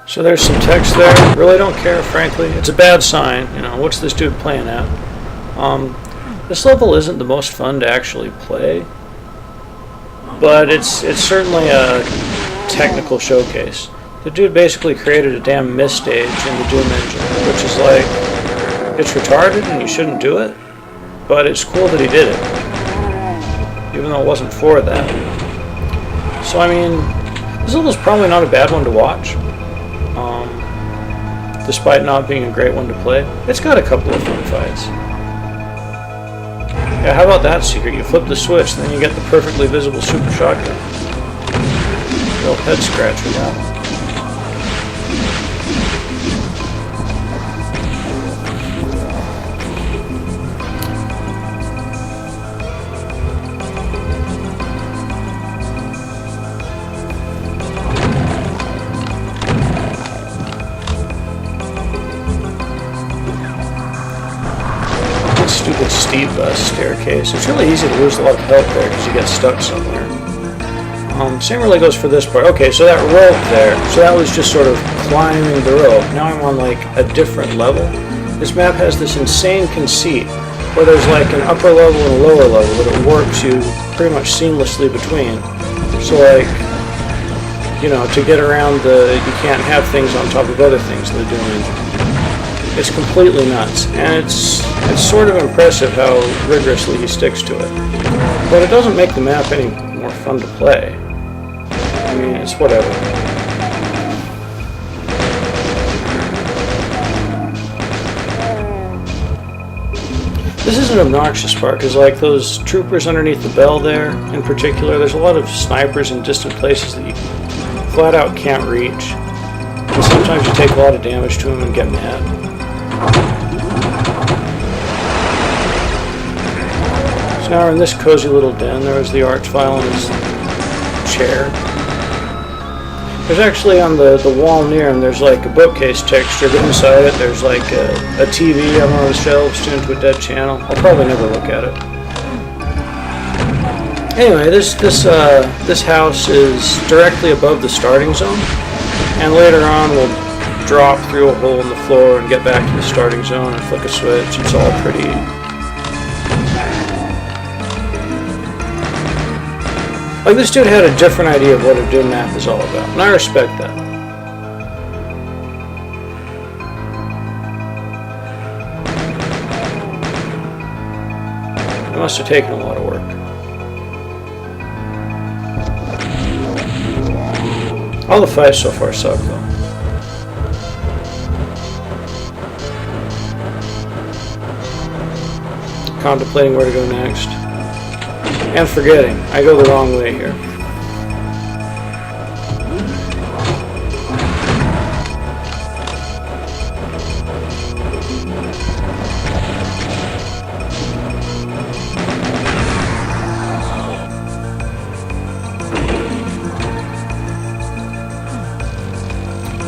So there's some text there. Really don't care, frankly. It's a bad sign. You know, what's this dude playing at? This level isn't the most fun to actually play, but it's certainly a technical showcase. The dude basically created a damn mist stage in the Doom engine, which is like, it's retarded and you shouldn't do it, but it's cool that he did it, even though it wasn't for that. So I mean, this level's probably not a bad one to watch, despite not being a great one to play. It's got a couple of fun fights. Yeah, how about that secret? You flip the switch, then you get the perfectly visible super shotgun. Real head scratcher now. Stupid steep staircase. It's really easy to lose a lot of health there because you get stuck somewhere. Same really goes for this part. Okay, so that rope there, so that was just sort of climbing the rope. Now I'm on like a different level. This map has this insane conceit where there's like an upper level and a lower level that it works you pretty much seamlessly between. So like, you know, to get around you can't have things on top of other things in the Doom engine. It's completely nuts, and it's sort of impressive how rigorously he sticks to it. But it doesn't make the map any more fun to play. I mean, it's whatever. This is an obnoxious part, because like those troopers underneath the bell there, in particular, there's a lot of snipers in distant places that you flat out can't reach. And sometimes you take a lot of damage to them and get mad. So now we're in this cozy little den. There was the archvile in his chair. There's actually on the wall near him, there's like a bookcase texture, but inside it there's like a TV on one of the shelves tuned to a dead channel. I'll probably never look at it. Anyway, this house is directly above the starting zone, and later on we'll drop through a hole in the floor and get back to the starting zone and flick a switch. It's all pretty. Like, this dude had a different idea of what a Doom map is all about, and I respect that. It must have taken a lot of work. All the fights so far suck, though. Contemplating where to go next. And forgetting. I go the wrong way here.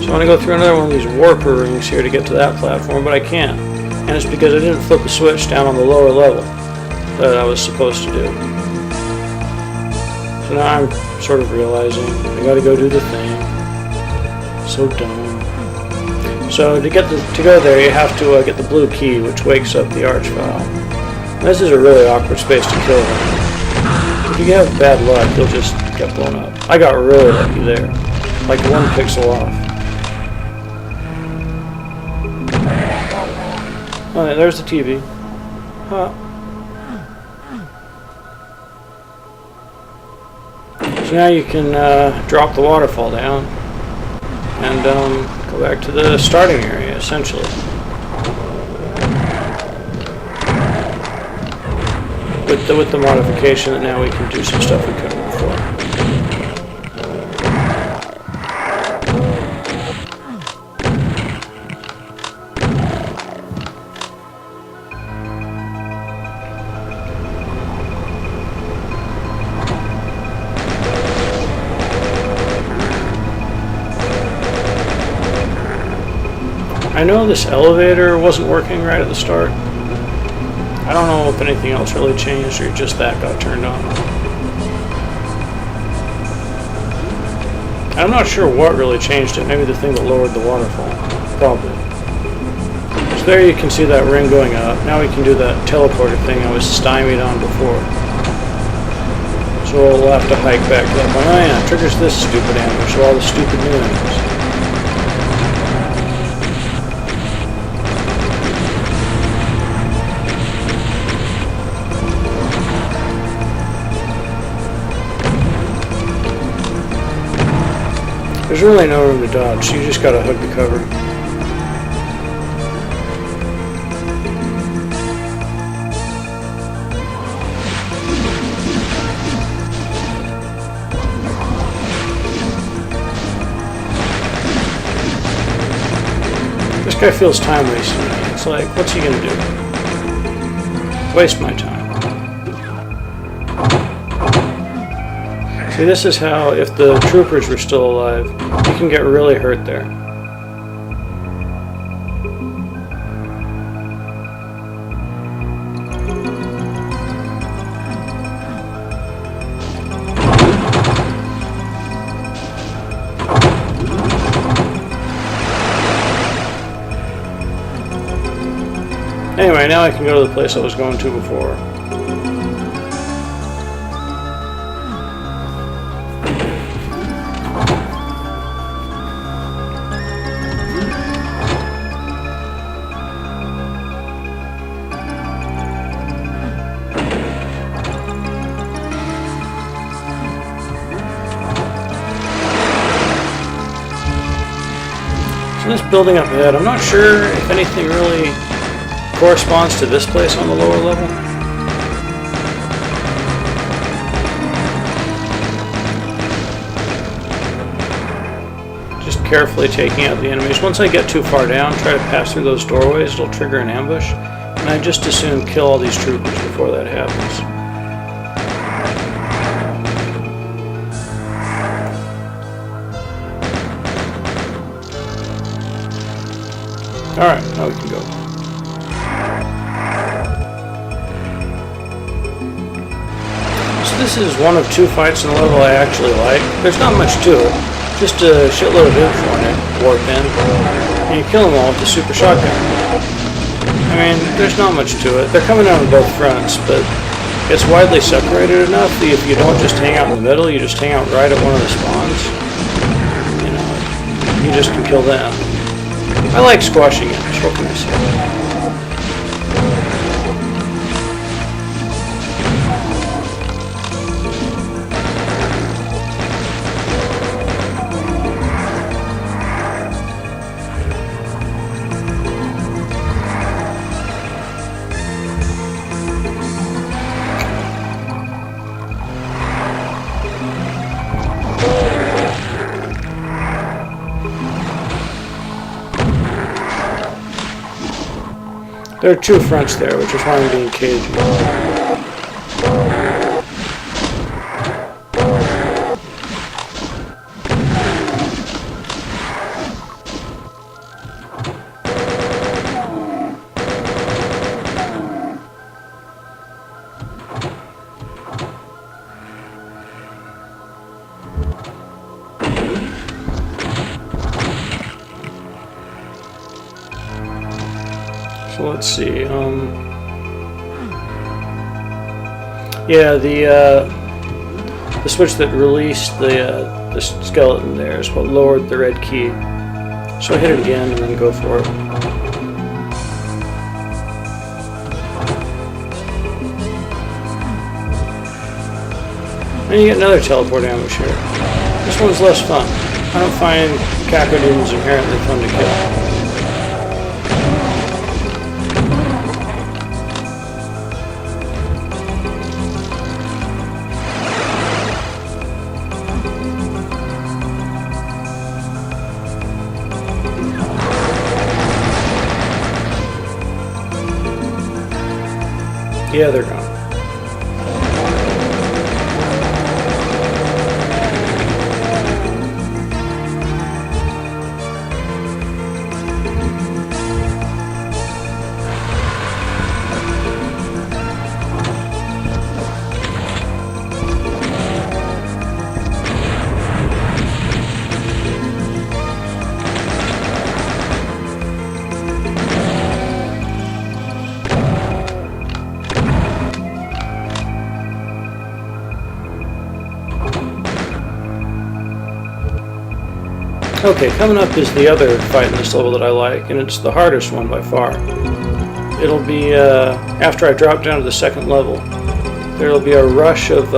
So I want to go through another one of these warper rings here to get to that platform, but I can't. And it's because I didn't flip a switch down on the lower level that I was supposed to do. So now I'm sort of realizing I gotta go do the thing. So dumb. So to go there, you have to get the blue key, which wakes up the archvile. And this is a really awkward space to kill him. If you have bad luck, you'll just get blown up. I got really lucky there, like 1 pixel off. Oh, yeah, there's the TV. Huh. So now you can drop the waterfall down and go back to the starting area, essentially. With the modification that now we can do some stuff we couldn't before. I know this elevator wasn't working right at the start. I don't know if anything else really changed or just that got turned on. I'm not sure what really changed it. Maybe the thing that lowered the waterfall. Probably. So there you can see that ring going up. Now we can do that teleporter thing I was stymied on before. So we'll have to hike back to that point. Oh yeah, triggers this stupid ambush, so all the stupid new enemies. There's really no room to dodge, so you just gotta hug the cover. This guy feels time wasting me. It's like, what's he gonna do? Waste my time. See, this is how, if the troopers were still alive, you can get really hurt there. Anyway, now I can go to the place I was going to before. So this building up ahead, I'm not sure if anything really corresponds to this place on the lower level. Just carefully taking out the enemies. Once I get too far down, try to pass through those doorways, it'll trigger an ambush. And I just as soon kill all these troopers before that happens. Alright, now we can go. So this is one of two fights in the level I actually like. There's not much to it. Just a shitload of info warped in. And you kill them all with the super shotgun. I mean, there's not much to it. They're coming out on both fronts, but it's widely separated enough that if you don't just hang out in the middle, you just hang out right at one of the spawns. You know, you just can kill them. I like squashing it, what can I say? There are two fronts there, which is why I'm being cagey. So let's see. Yeah, the switch that released the skeleton there is what lowered the red key. So I hit it again and then go for it. And you get another teleport ambush here. This one's less fun. I don't find Cacodemons inherently fun to kill. Yeah, they're gone. Okay, coming up is the other fight in this level that I like, and it's the hardest one by far. It'll be, after I drop down to the second level, there'll be a rush of,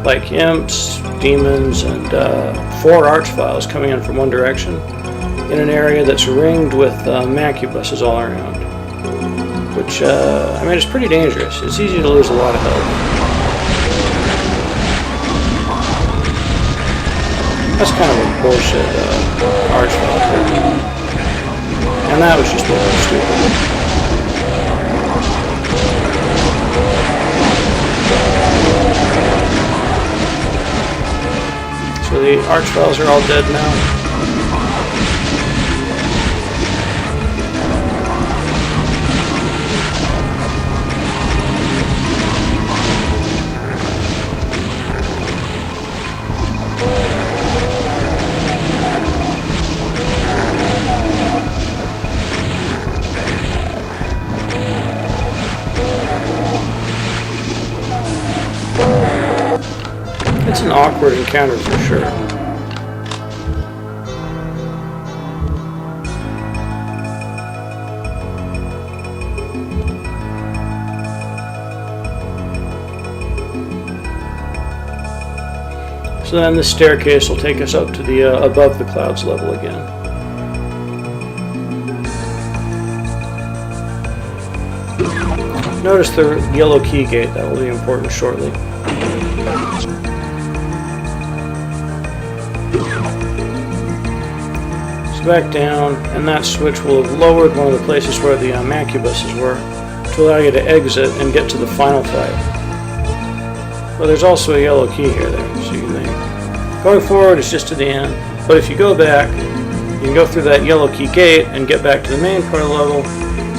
like imps, demons, and 4 archviles coming in from one direction in an area that's ringed with macubuses all around. Which, I mean, it's pretty dangerous. It's easy to lose a lot of health. That's kind of a bullshit archvile here. And that was just a little stupid. So the archviles are all dead now. It's an awkward encounter for sure. So then the staircase will take us up to the above the clouds level again. Notice the yellow key gate, that will be important shortly. Back down, and that switch will have lowered one of the places where the macubuses were to allow you to exit and get to the final fight. But there's also a yellow key here there, so you can think. Going forward is just to the end, but if you go back, you can go through that yellow key gate and get back to the main part of the level,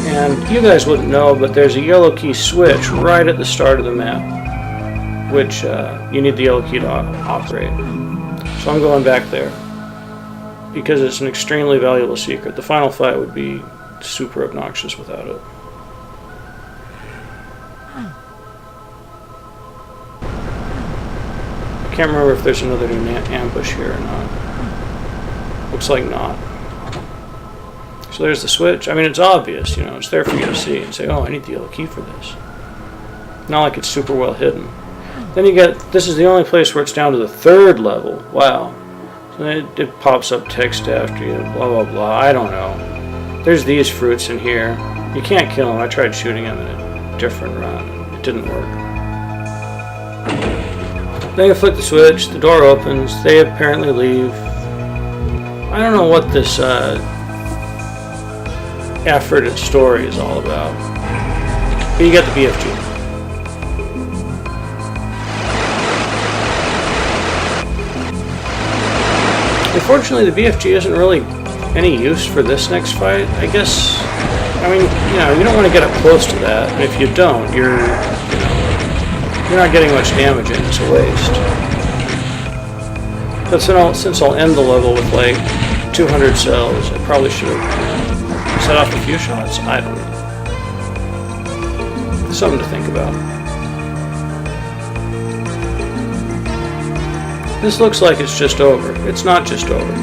and you guys wouldn't know, but there's a yellow key switch right at the start of the map, which you need the yellow key to operate. So I'm going back there, because it's an extremely valuable secret. The final fight would be super obnoxious without it. I can't remember if there's another new ambush here or not. Looks like not. So there's the switch. I mean, it's obvious, you know, it's there for you to see and say, oh, I need the yellow key for this. Not like it's super well hidden. Then you get, this is the only place where it's down to the 3rd level. Wow. It pops up text after you, blah blah blah, I don't know. There's these fruits in here. You can't kill them. I tried shooting them in a different run. It didn't work. Then you flick the switch, the door opens, they apparently leave. I don't know what this effort at story is all about. But you get the BFG. Unfortunately, the BFG isn't really any use for this next fight. I guess, I mean, you know, you don't want to get up close to that. And if you don't, you're not getting much damage in. It's a waste. But since I'll end the level with like 200 cells, I probably should have set off a few shots. I don't know. Something to think about. This looks like it's just over. It's not just over.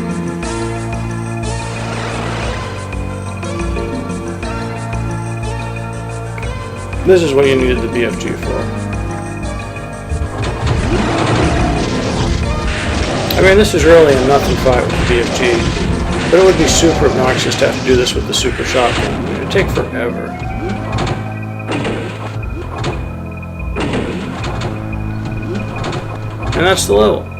This is what you needed the BFG for. I mean, this is really a nothing fight with the BFG, but it would be super obnoxious to have to do this with the super shotgun. It would take forever. And that's the level.